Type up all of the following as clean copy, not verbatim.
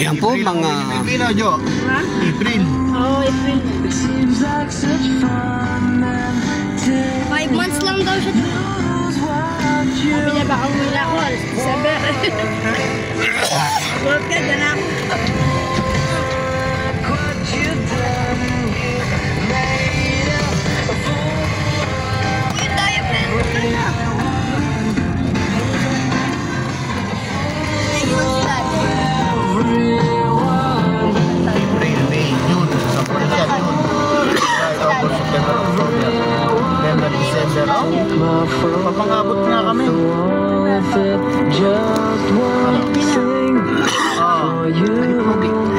Yan po mga... April, Jo? Ha? April. Oo, April. 5 months lang daw siya. Sabi niya baka umuwi na ako. December. Work ka, dyan ako. Yun tayo, friend. April, May, June. Sa Korea, June. July, August, September, October. November, December. Papangabot na kami.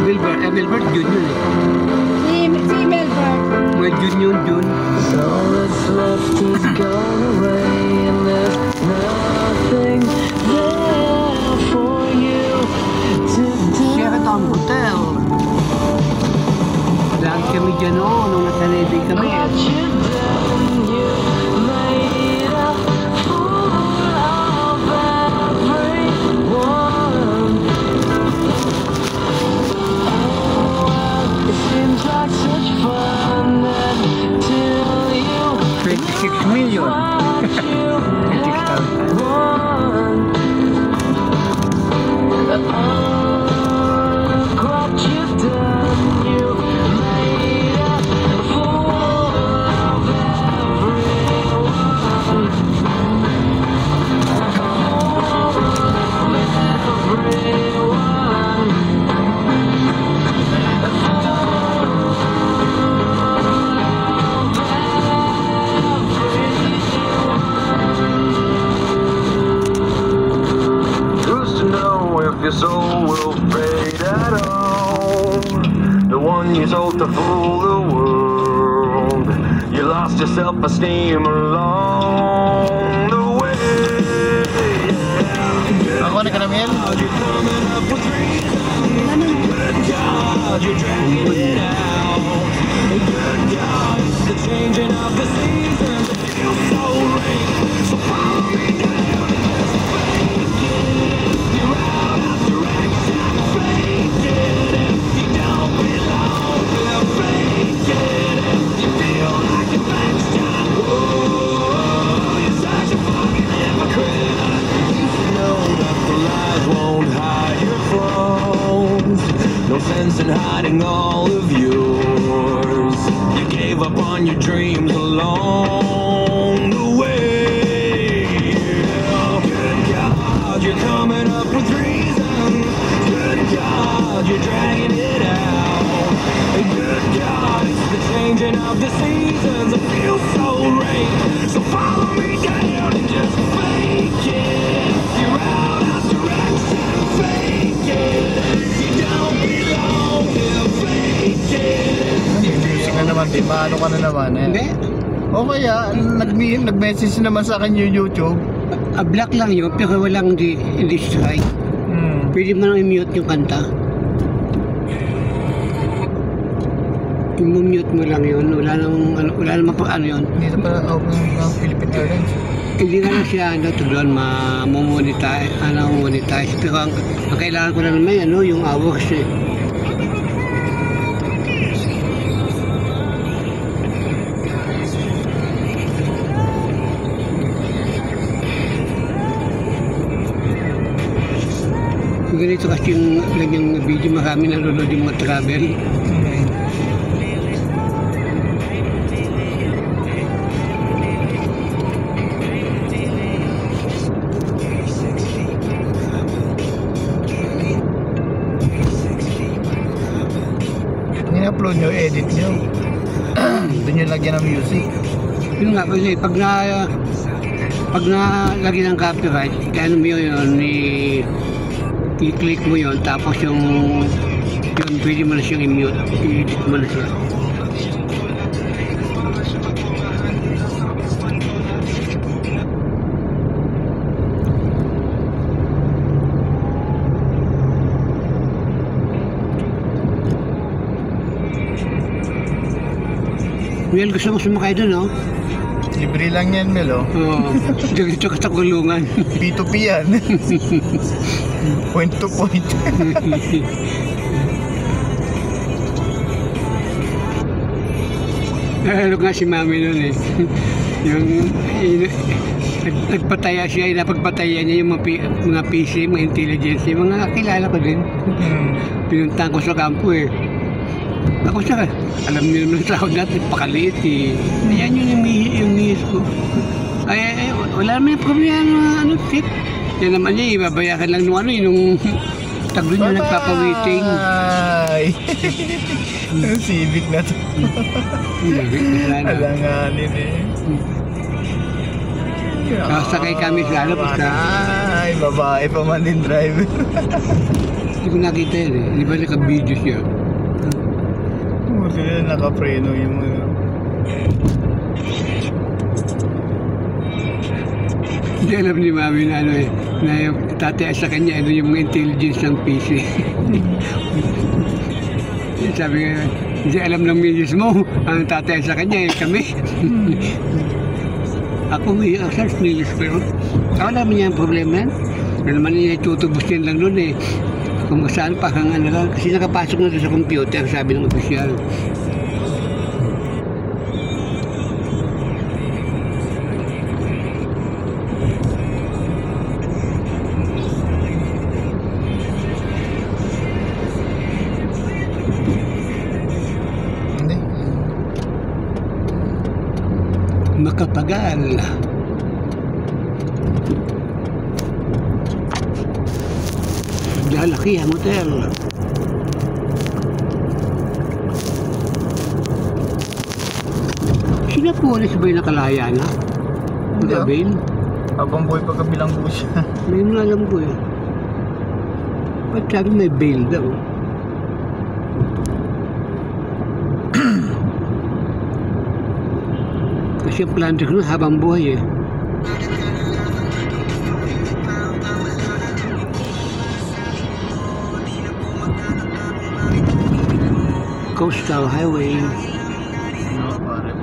Wilbert, June yun eh. Si Melbourne. Mga June yun, June. Sheraton Hotel. Lahat kami dyan nung nasa Navy kami. $26 million. 26,000. Your soul will fade at all. The one you sold to fool the world. You lost your self-esteem along the way. Ako na kanamil? You're coming up with reason. Good God, you're dragging it out. Good God, it's the changing of the seasons. It feels so right. So follow me down and just fake it. You're out of direction. Fake it if you don't belong. We'll fake it if you feel like a bastard. Whoa, you're such a fucking hypocrite. You know that the lies won't hide your flaws. No sense in hiding all of yours. You gave up on your dreams along the way. Good God, you're coming up with reason. Good God, you're dragging it out. Good God, it's the changing of the seasons. It feels so right. So follow me down and just fake it. You're out of direction. Fake it. You don't belong here. Fake it. Music na naman, di ba? Ano ka na naman eh? Hindi. O kaya, nag-message naman sa akin yung YouTube. Black lang yun, pero walang strike. Pwede mo nang i-mute yung kanta. I-mute mo lang yun. Wala namang pa ano yun. Dito pa open ng Philippine Airlines. Hindi nga lang siya doon monetize. Pero ang kailangan ko lang naman yung hours eh. Ganito kasi yung ganyang video, marami nanonood yung mga travel. In-upload nyo, edit nyo. Doon nyo lagyan ng music. Yun nga kasi pag nalagyan ng copyright, kaya mo yun, i-click mo yun, tapos yun pwede mo na siyang i-mute, i-edit mo na siya. Mel, gusto mo sumakay doon, no? Libre lang yan, Mel, oh. Oo, dito ka sa kulungan. P2P yan. Point to point. Nalalo nga si mami nun eh. Yung nagpataya siya, napagpataya niya yung mga PC, mga intelligence, yung mga kakilala ko din. Pinuntahan ko sa kampo eh. Ako siya, alam niyo naman sa tao dati, pakaliit eh. Ayan yung mihis ko. Ay, wala naman yung problema, tip. Yan naman niya, ibabayakan lang nung nung taglo niya nagpapawiting. Ay! Ang civic na to. Alanganin eh. Sakay kami sa basta. Ay, babae pa man din driver. Hindi ko nakita yun eh. Di ba naka-video siya? Buti na nakapreno yung Hindi alam ni mami na na yung tatay sa kanya, yung mga intelligence ng PC. Sabi nga, hindi alam ng milis mo, ang tatay sa kanya, kami. Ako may access milis pero wala naman niya ang problema yan. Wala naman niya tutubos yan lang nun eh. Kung saan pa lang, kasi nakapasok na doon sa computer, sabi ng opisyal. Hindi. Makapagal. Lalaki ang hotel. Sila po alis ba yung nakalaya na? Hindi, ah. Bail? Habang buhay pa kabilang po siya. May mga alam ko eh. Ba't sabi may bail daw? Kasi ang plano ko na habang buhay eh. Coastal Highway. No, pare.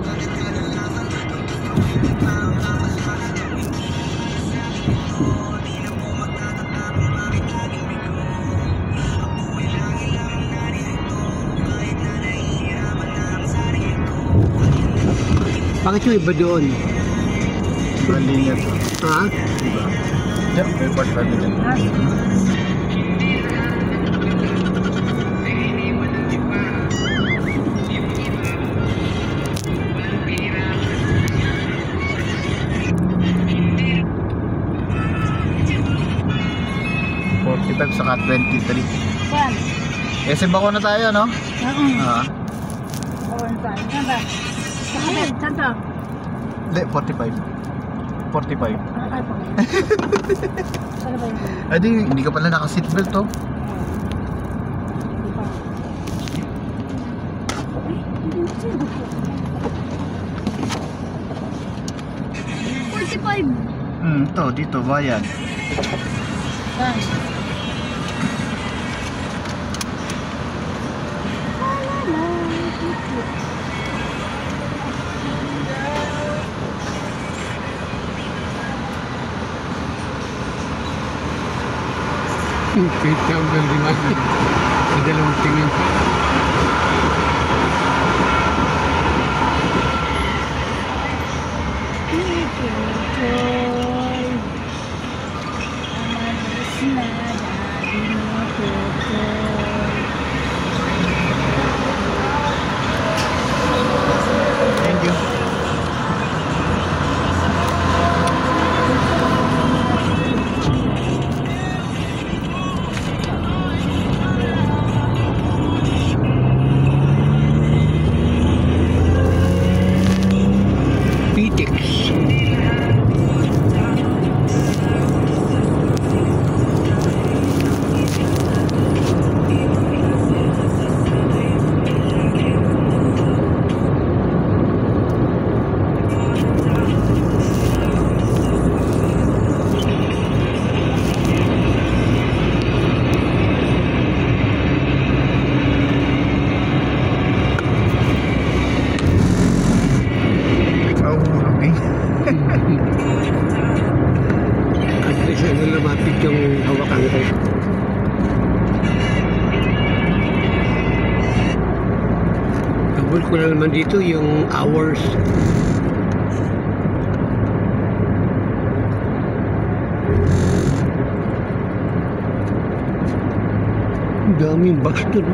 Bakit yung iba doon? Ibang linya to. Ha? Diba? Diyan, may part kami dyan. Saka 23. Saan? Eh, bako na tayo, no? Oo. Ah. Saan ba? Saan ba? Saan ba? Hindi, 45. 45. Ay, po. Saan ba yun? Ay, hindi ka pala naka-seatbelt, oh. Di ba? Ito, dito, bayan. Saan? Kahit ka ang galiman. Sa dalawang tingin. Thank you. Pitex. At least ano lumapit yung hawakan ko. Tabol ko lang naman dito yung hours. Ang daming bus doon.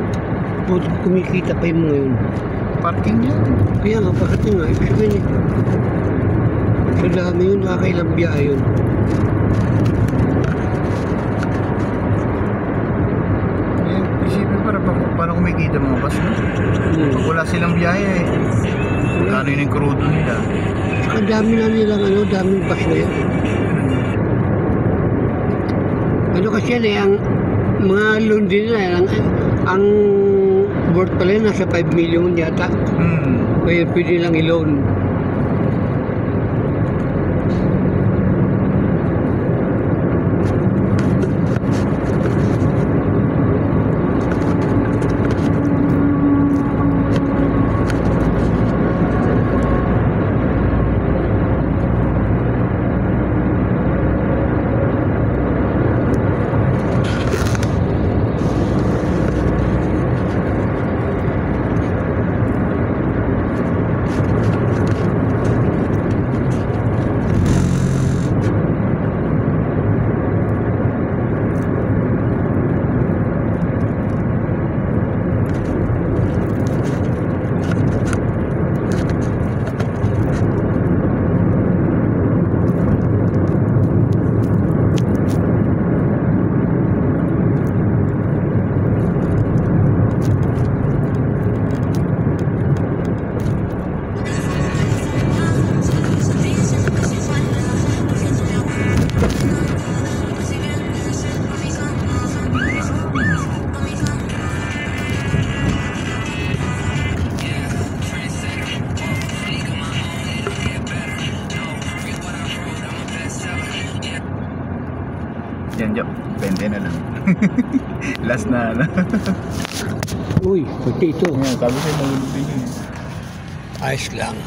Kumikita pa yung mga yun. Parking yan. Kaya nga, bakit nga? Ibig sabihin eh. Sa dami yun, nakakailang biyahe yun. Isipin paano kumikita mga bus no? Pag wala silang biyahe eh. Kano yun yung krudo nila? Saka dami na nilang daming bus na yan. Ano kasi yan eh, ang mga loan din nila, ang worth pala yun, nasa 5 million yata. Kaya pwede lang i-loan. Yan, Joe. 20 na lang. Last na, Uy, pati ito. Yan, sabi sa'yo, mahulog din yun. Ayos lang.